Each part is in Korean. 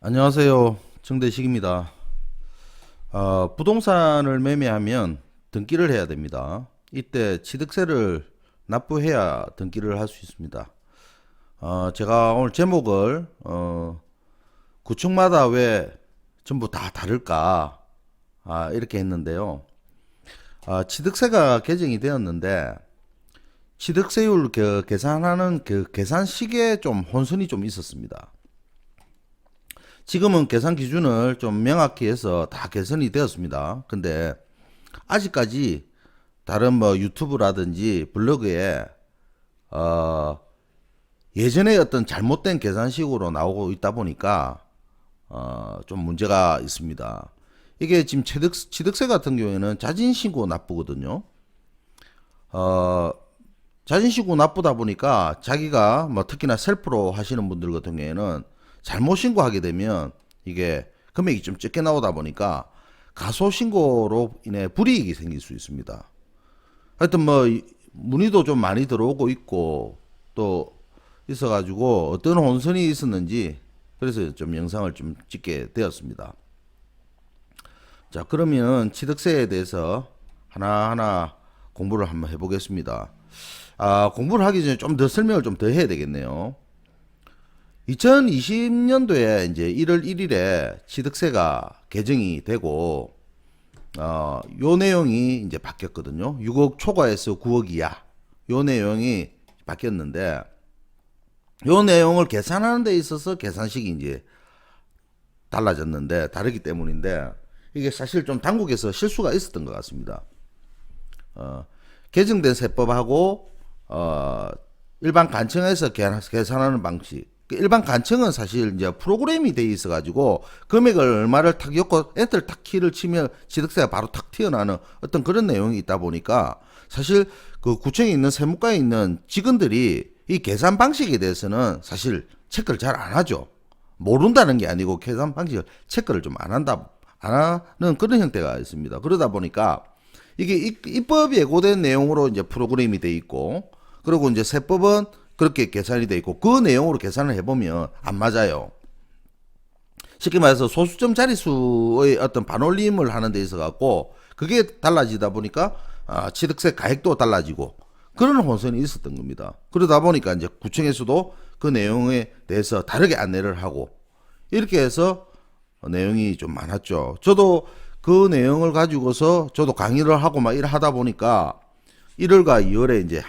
안녕하세요. 정대식입니다. 부동산을 매매하면 등기를 해야 됩니다. 이때 취득세를 납부해야 등기를 할 수 있습니다. 제가 오늘 제목을 구축마다 왜 전부 다 다를까 이렇게 했는데요. 취득세가 개정이 되었는데 취득세율 계산하는 그 계산식에 좀 혼선이 좀 있었습니다. 지금은 계산 기준을 좀 명확히 해서 다 개선이 되었습니다. 근데 아직까지 다른 뭐 유튜브라든지 블로그에 어 예전에 어떤 잘못된 계산식으로 나오고 있다 보니까 좀 문제가 있습니다. 이게 지금 취득세 같은 경우에는 자진신고 납부거든요. 어 자진신고 납부다 보니까 자기가 뭐 특히나 셀프로 하시는 분들 같은 경우에는 잘못 신고하게 되면 이게 금액이 좀 적게 나오다 보니까 가소신고로 인해 불이익이 생길 수 있습니다. 하여튼 뭐 문의도 좀 많이 들어오고 있고 또 있어가지고 어떤 혼선이 있었는지 그래서 좀 영상을 좀 찍게 되었습니다. 자, 그러면 취득세에 대해서 하나하나 공부를 한번 해보겠습니다. 공부를 하기 전에 좀 더 설명을 좀 더 해야 되겠네요. 2020년도에 이제 1월 1일에 취득세가 개정이 되고 요 내용이 이제 바뀌었거든요. 6억 초과에서 9억 이하. 요 내용이 바뀌었는데 요 내용을 계산하는 데 있어서 계산식이 이제 달라졌는데 다르기 때문인데 이게 사실 좀 당국에서 실수가 있었던 것 같습니다. 개정된 세법하고 일반 간청에서 계산하는 방식. 일반 간청은 사실 이제 프로그램이 돼 있어 가지고 금액을 얼마를 탁 엮고 엔터를 탁 키를 치면 취득세가 바로 탁 튀어나오는 어떤 그런 내용이 있다 보니까 사실 그 구청에 있는 세무과에 있는 직원들이 이 계산 방식에 대해서는 사실 체크를 잘 안 하죠. 모른다는 게 아니고 계산 방식을 체크를 좀 안 하는 그런 형태가 있습니다. 그러다 보니까 이게 입법이 예고된 내용으로 이제 프로그램이 돼 있고 그리고 이제 세법은 그렇게 계산이 돼 있고 그 내용으로 계산을 해보면 안 맞아요. 쉽게 말해서 소수점 자릿수의 어떤 반올림을 하는 데 있어 갖고 그게 달라지다 보니까 취득세 가액도 달라지고 그런 혼선이 있었던 겁니다. 그러다 보니까 이제 구청에서도 그 내용에 대해서 다르게 안내를 하고 이렇게 해서 내용이 좀 많았죠. 저도 그 내용을 가지고서 저도 강의를 하고 막 일 하다 보니까 1월과 2월에 이제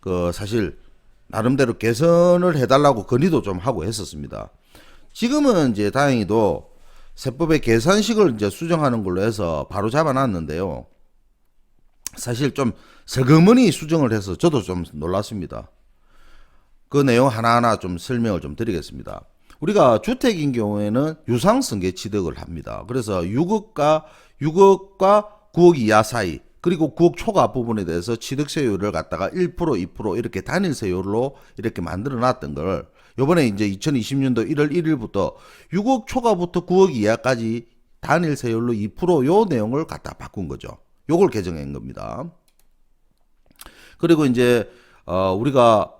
그 사실 나름대로 개선을 해달라고 건의도 좀 하고 했었습니다. 지금은 이제 다행히도 세법의 계산식을 이제 수정하는 걸로 해서 바로 잡아놨는데요. 사실 좀 슬그머니 수정을 해서 저도 좀 놀랐습니다. 그 내용 하나하나 좀 설명을 좀 드리겠습니다. 우리가 주택인 경우에는 유상승계 취득을 합니다. 그래서 6억과 9억 이하 사이 그리고 9억 초과 부분에 대해서 취득세율을 갖다가 1%, 2% 이렇게 단일세율로 이렇게 만들어 놨던 걸 요번에 이제 2020년도 1월 1일부터 6억 초과부터 9억 이하까지 단일세율로 2%요 내용을 갖다 바꾼 거죠. 요걸 개정한 겁니다. 그리고 이제 우리가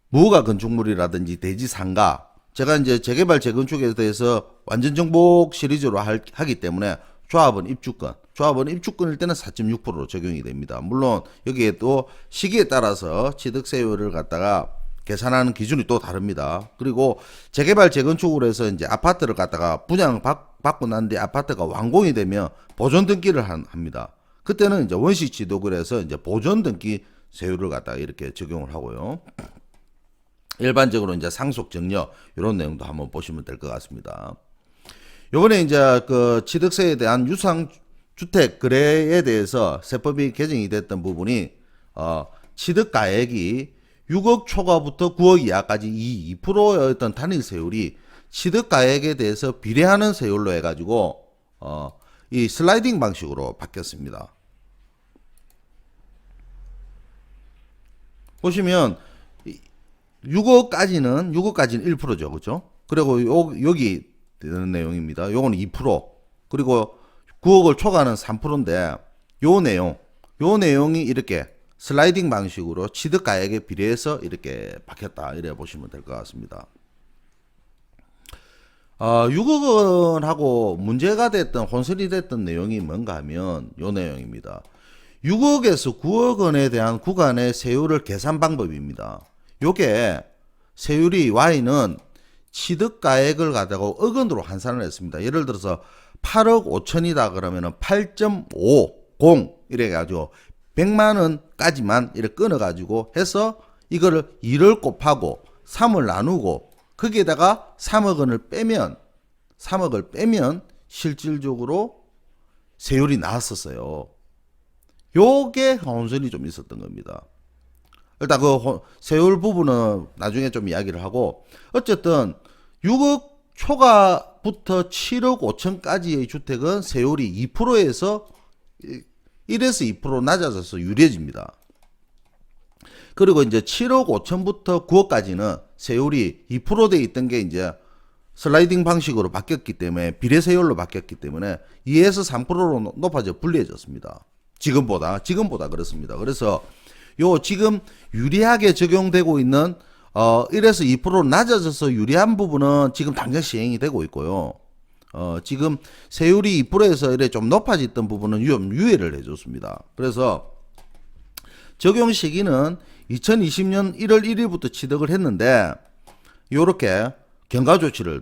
무허가 건축물이라든지 대지 상가 제가 이제 재개발 재건축에 대해서 완전 정복 시리즈로 하기 때문에 조합원 입주권일 때는 4.6%로 적용이 됩니다. 물론 여기에 또 시기에 따라서 취득세율을 갖다가 계산하는 기준이 또 다릅니다. 그리고 재개발 재건축으로 해서 이제 아파트를 갖다가 분양 받고 난 뒤에 아파트가 완공이 되면 보존 등기를 합니다. 그때는 이제 원시 취득을 해서 이제 보존 등기 세율을 갖다가 이렇게 적용을 하고요. 일반적으로 이제 상속 정려 이런 내용도 한번 보시면 될 것 같습니다. 요번에 이제 그 취득세에 대한 유상 주택 거래에 대해서 세법이 개정이 됐던 부분이 취득 가액이 6억 초과부터 9억 이하까지 이 2%의 어떤 단일 세율이 취득 가액에 대해서 비례하는 세율로 해가지고 이 슬라이딩 방식으로 바뀌었습니다. 보시면 6억까지는 1%죠, 그렇죠? 그리고 여기 되는 내용입니다. 요거는 2% 그리고 9억을 초과하는 3%인데 요 내용이 이렇게 슬라이딩 방식으로 취득 가액에 비례해서 이렇게 바뀌었다 이래 보시면 될 것 같습니다. 6억 원하고 문제가 됐던 혼선이 됐던 내용이 뭔가 하면 요 내용입니다. 6억에서 9억 원에 대한 구간의 세율을 계산 방법입니다. 요게 세율이 Y는 취득가액을 가지고 억 원으로 환산을 했습니다. 예를 들어서 8억 5천이다 그러면은 8.50 이래 가지고 100만 원까지만 이렇게 끊어 가지고 해서 이거를 2를 곱하고 3을 나누고 거기에다가 3억을 빼면 실질적으로 세율이 나왔었어요. 요게 혼선이 좀 있었던 겁니다. 일단 그 세율 부분은 나중에 좀 이야기를 하고, 어쨌든 6억 초과부터 7억 5천까지의 주택은 세율이 2%에서 1에서 2% 낮아져서 유리해집니다. 그리고 이제 7억 5천부터 9억까지는 세율이 2%돼 있던 게 이제 슬라이딩 방식으로 바뀌었기 때문에, 비례세율로 바뀌었기 때문에 2에서 3%로 높아져 불리해졌습니다. 지금보다 그렇습니다. 그래서 요 지금 유리하게 적용되고 있는 1에서 2% 낮아져서 유리한 부분은 지금 당장 시행이 되고 있고요. 지금 세율이 2%에서 이래 좀 높아졌던 부분은 좀 유예를 해줬습니다. 그래서 적용 시기는 2020년 1월 1일부터 취득을 했는데 요렇게 경과 조치를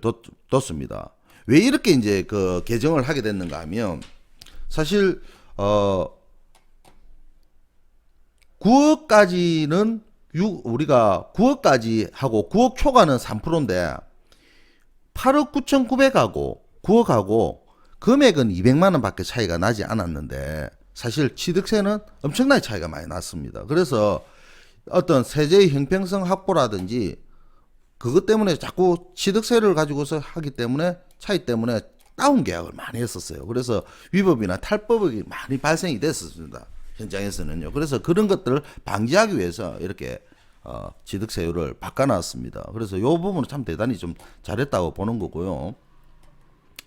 뒀습니다. 왜 이렇게 이제 그 개정을 하게 됐는가 하면, 사실 9억까지는 우리가 9억까지 하고 9억 초과는 3%인데 8억 9,900하고 9억하고 금액은 200만 원밖에 차이가 나지 않았는데 사실 취득세는 엄청나게 차이가 많이 났습니다. 그래서 어떤 세제의 형평성 확보라든지 그것 때문에 자꾸 취득세를 가지고서 하기 때문에 차이 때문에 다운 계약을 많이 했었어요. 그래서 위법이나 탈법이 많이 발생이 됐었습니다. 현장에서는요. 그래서 그런 것들을 방지하기 위해서 이렇게 취득세율을 바꿔놨습니다. 그래서 이 부분은 참 대단히 좀 잘했다고 보는 거고요.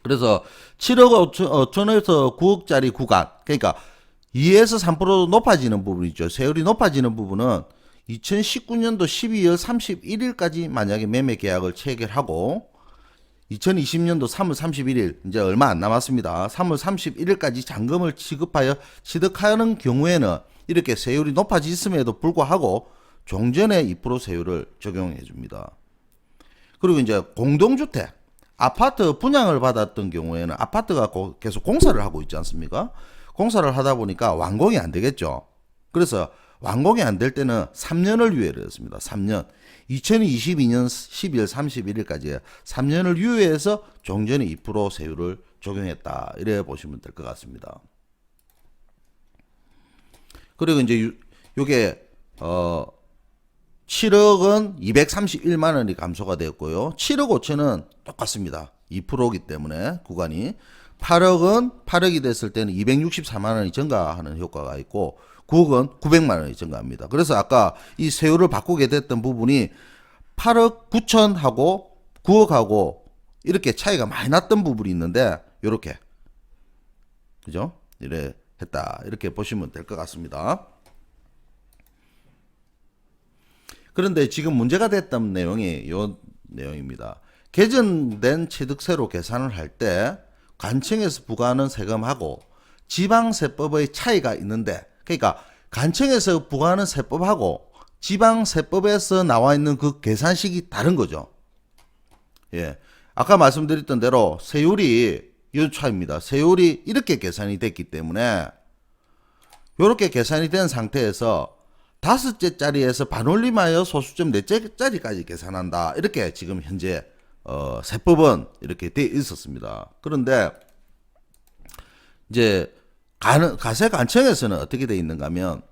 그래서 7억 5천에서 9억짜리 구간, 그러니까 2에서 3% 높아지는 부분이죠. 세율이 높아지는 부분은 2019년도 12월 31일까지 만약에 매매 계약을 체결하고 2020년도 3월 31일 이제 얼마 안 남았습니다. 3월 31일까지 잔금을 지급하여 취득하는 경우에는 이렇게 세율이 높아졌음에도 불구하고 종전에 2% 세율을 적용해 줍니다. 그리고 이제 공동주택, 아파트 분양을 받았던 경우에는 아파트가 계속 공사를 하고 있지 않습니까? 공사를 하다 보니까 완공이 안 되겠죠. 그래서 완공이 안 될 때는 3년을 유예를 했습니다. 3년. 2022년 12월 31일까지 3년을 유예해서 종전에 2% 세율을 적용했다. 이래 보시면 될 것 같습니다. 그리고 이제 요게 7억은 231만 원이 감소가 되었고요. 7억 5천은 똑같습니다. 2%이기 때문에 구간이. 8억은 8억이 됐을 때는 264만 원이 증가하는 효과가 있고 9억은 900만 원이 증가합니다. 그래서 아까 이 세율을 바꾸게 됐던 부분이 8억 9천하고 9억하고 이렇게 차이가 많이 났던 부분이 있는데 요렇게 그죠? 이래 했다. 이렇게 보시면 될 것 같습니다. 그런데 지금 문제가 됐던 내용이 요 내용입니다. 개정된 취득세로 계산을 할 때 관청에서 부과하는 세금하고 지방세법의 차이가 있는데, 그러니까 관청에서 부과하는 세법하고 지방세법에서 나와 있는 그 계산식이 다른 거죠. 예. 아까 말씀드렸던 대로 세율이 요 차입니다. 세율이 이렇게 계산이 됐기 때문에 이렇게 계산이 된 상태에서 다섯째 자리에서 반올림하여 소수점 넷째 자리까지 계산한다. 이렇게 지금 현재 세법은 이렇게 돼 있었습니다. 그런데 이제 가세관청에서는 어떻게 돼 있는가 하면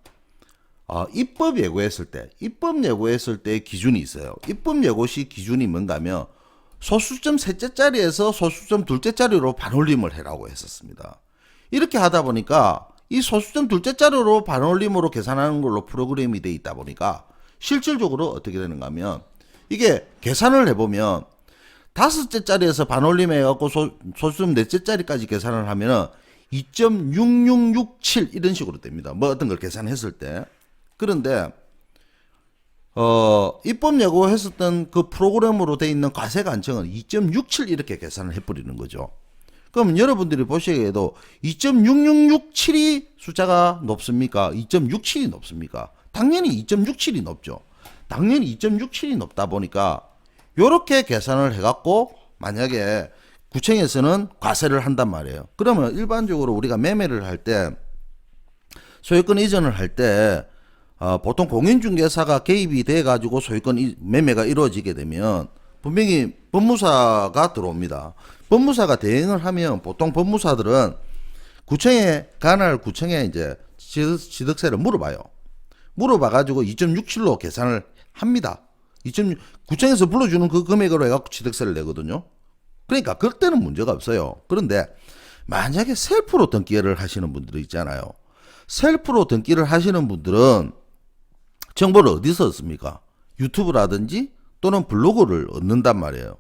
입법 예고했을 때 기준이 있어요. 입법 예고 시 기준이 뭔가 하면 소수점 셋째 자리에서 소수점 둘째 자리로 반올림을 해라고 했었습니다. 이렇게 하다 보니까 이 소수점 둘째 자리로 반올림으로 계산하는 걸로 프로그램이 돼 있다 보니까 실질적으로 어떻게 되는가 하면 이게 계산을 해보면 다섯째 자리에서 반올림해갖고 소수점 넷째 자리까지 계산을 하면은 2.6667 이런 식으로 됩니다. 뭐 어떤 걸 계산했을 때. 그런데 입법 예고했었던 그 프로그램으로 돼 있는 과세 간청은 2.67 이렇게 계산을 해버리는 거죠. 그럼 여러분들이 보시기에도 2.6667이 숫자가 높습니까? 2.67이 높습니까? 당연히 2.67이 높죠. 당연히 2.67이 높다 보니까 요렇게 계산을 해갖고 만약에 구청에서는 과세를 한단 말이에요. 그러면 일반적으로 우리가 매매를 할 때 소유권 이전을 할 때 보통 공인중개사가 개입이 돼 가지고 소유권 매매가 이루어지게 되면 분명히 법무사가 들어옵니다. 법무사가 대행을 하면 보통 법무사들은 구청에 관할 구청에 이제 취득세를 물어봐요. 물어봐 가지고 2.67로 계산을 합니다. 2.6 구청에서 불러주는 그 금액으로 해갖고 취득세를 내거든요. 그러니까 그때는 문제가 없어요. 그런데 만약에 셀프로 등기를 하시는 분들이 있잖아요. 셀프로 등기를 하시는 분들은 정보를 어디서 얻습니까? 유튜브라든지 또는 블로그를 얻는단 말이에요.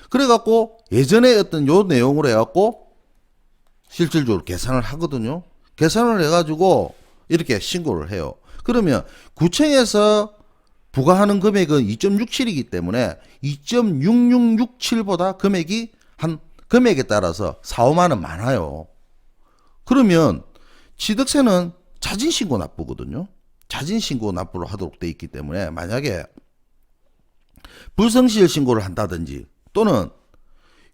그래갖고 예전에 어떤 요 내용으로 해갖고 실질적으로 계산을 하거든요. 계산을 해가지고 이렇게 신고를 해요. 그러면 구청에서 부과하는 금액은 2.67이기 때문에 2.6667보다 금액이 한 금액에 따라서 4, 5만 원 많아요. 그러면 취득세는 자진신고 납부거든요. 자진신고 납부를 하도록 돼 있기 때문에 만약에 불성실 신고를 한다든지 또는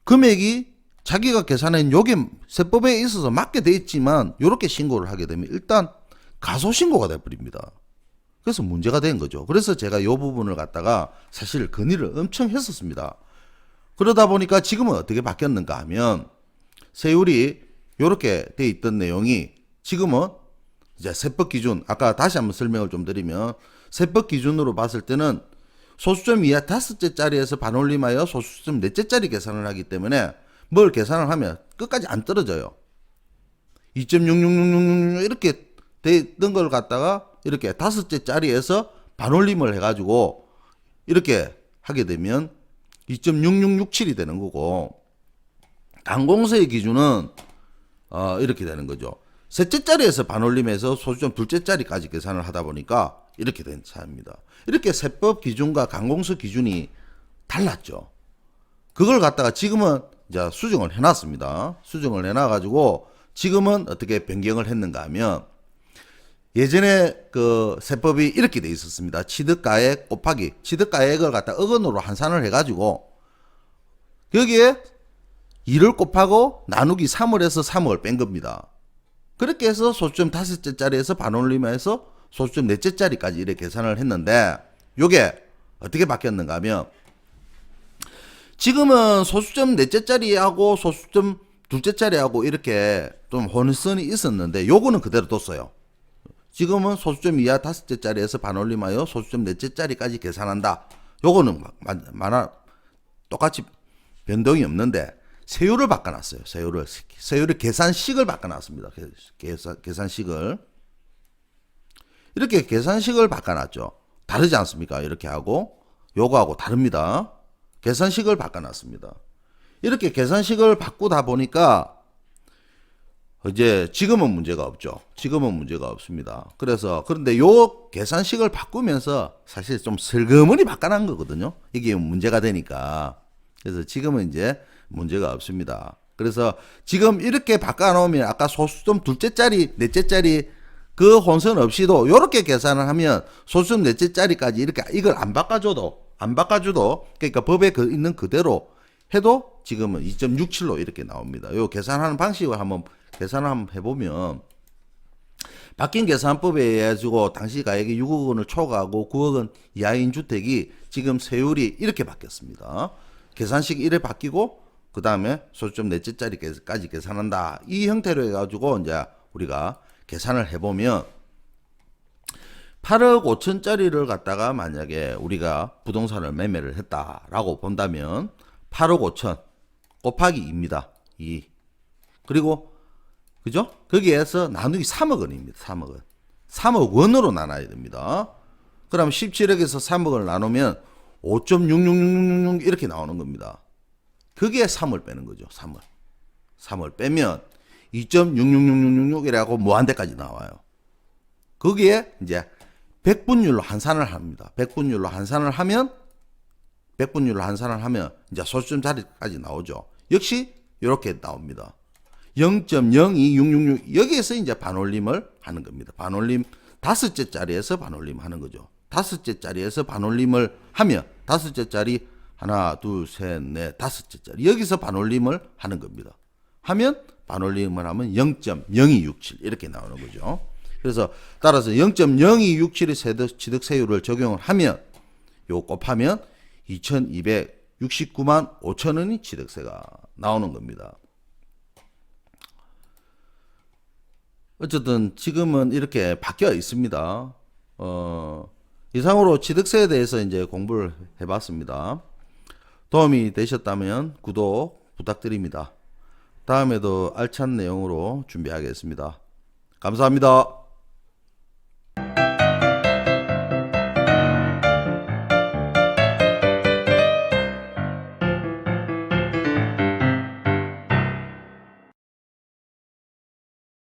금액이 자기가 계산한 요게 세법에 있어서 맞게 돼 있지만 요렇게 신고를 하게 되면 일단 가소신고가 돼버립니다. 그래서 문제가 된 거죠. 그래서 제가 요 부분을 갖다가 사실 건의를 엄청 했었습니다. 그러다 보니까 지금은 어떻게 바뀌었는가 하면 세율이 요렇게 돼 있던 내용이 지금은 이제 세법 기준, 아까 다시 한번 설명을 좀 드리면 세법 기준으로 봤을 때는 소수점 이하 5째짜리에서 반올림하여 소수점 4째짜리 계산을 하기 때문에 뭘 계산을 하면 끝까지 안 떨어져요. 2.6666 이렇게 돼 있던 걸 갖다가 이렇게 5째짜리에서 반올림을 해가지고 이렇게 하게 되면 2.6667이 되는 거고 강공세의 기준은 이렇게 되는 거죠. 셋째짜리에서 반올림해서 소수점 둘째짜리까지 계산을 하다 보니까 이렇게 된 차입니다. 이렇게 세법 기준과 강공서 기준이 달랐죠. 그걸 갖다가 지금은 이제 수정을 해놨습니다. 수정을 해놔가지고 지금은 어떻게 변경을 했는가 하면 예전에 그 세법이 이렇게 돼 있었습니다. 취득가액 곱하기 취득가액을 갖다 억원으로 환산을 해가지고 여기에 2를 곱하고 나누기 3을 해서 3억을 뺀 겁니다. 그렇게 해서 소수점 5째짜리에서 반올림해서 소수점 4째짜리까지 이렇게 계산을 했는데 요게 어떻게 바뀌었는가 하면 지금은 소수점 4째짜리하고 소수점 2째짜리하고 이렇게 좀 혼선이 있었는데 요거는 그대로 뒀어요. 지금은 소수점 이하 5째짜리에서 반올림하여 소수점 4째짜리까지 계산한다. 요거는 똑같이 변동이 없는데 세율을 바꿔놨어요. 세율을 계산식을 바꿔놨습니다. 계산식을 이렇게 계산식을 바꿔놨죠. 다르지 않습니까? 이렇게 하고 요거하고 다릅니다. 계산식을 바꿔놨습니다. 이렇게 계산식을 바꾸다 보니까 이제 지금은 문제가 없죠. 지금은 문제가 없습니다. 그런데 요 계산식을 바꾸면서 사실 좀 슬그머니 바꿔놓은 거거든요. 이게 문제가 되니까. 그래서 지금은 이제 문제가 없습니다. 그래서 지금 이렇게 바꿔놓으면 아까 소수점 둘째짜리, 넷째짜리 그 혼선 없이도 요렇게 계산을 하면 소수점 넷째짜리까지 이렇게 이걸 안 바꿔줘도 그러니까 법에 있는 그대로 해도 지금은 2.67로 이렇게 나옵니다. 요 계산하는 방식을 계산을 한번 해보면 바뀐 계산법에 의해 가지고 당시 가액이 6억 원을 초과하고 9억 원 이하인 주택이 지금 세율이 이렇게 바뀌었습니다. 계산식 1에 바뀌고 그 다음에 소수점 넷째짜리까지 계산한다. 이 형태로 해가지고 이제 우리가 계산을 해보면 8억 5천짜리를 갖다가 만약에 우리가 부동산을 매매를 했다라고 본다면 8억 5천 곱하기 2입니다. 2. 그리고 그죠? 거기에서 나누기 3억 원입니다. 3억 원. 3억 원으로 나눠야 됩니다. 그럼 17억에서 3억을 나누면 5.66666 이렇게 나오는 겁니다. 거기에 3을 빼는 거죠. 3을 빼면 2.66666이라고 무한대까지 나와요. 거기에 이제 100분율로 환산을 합니다. 100분율로 환산을 하면 이제 소수점 자리까지 나오죠. 역시 이렇게 나옵니다. 0.02666 여기에서 이제 반올림을 하는 겁니다. 반올림 다섯째 자리에서 반올림 하는 거죠. 다섯째 자리에서 반올림을 하면 다섯째 자리 하나, 둘, 셋, 넷, 다섯째 자리 여기서 반올림을 하는 겁니다. 하면 반올림을 하면 0.0267 이렇게 나오는 거죠. 그래서 따라서 0.0267의 취득세율을 적용을 하면 요 곱하면 2269만 5천 원이 취득세가 나오는 겁니다. 어쨌든 지금은 이렇게 바뀌어 있습니다. 이상으로 취득세에 대해서 이제 공부를 해봤습니다. 도움이 되셨다면 구독 부탁드립니다. 다음에도 알찬 내용으로 준비하겠습니다. 감사합니다.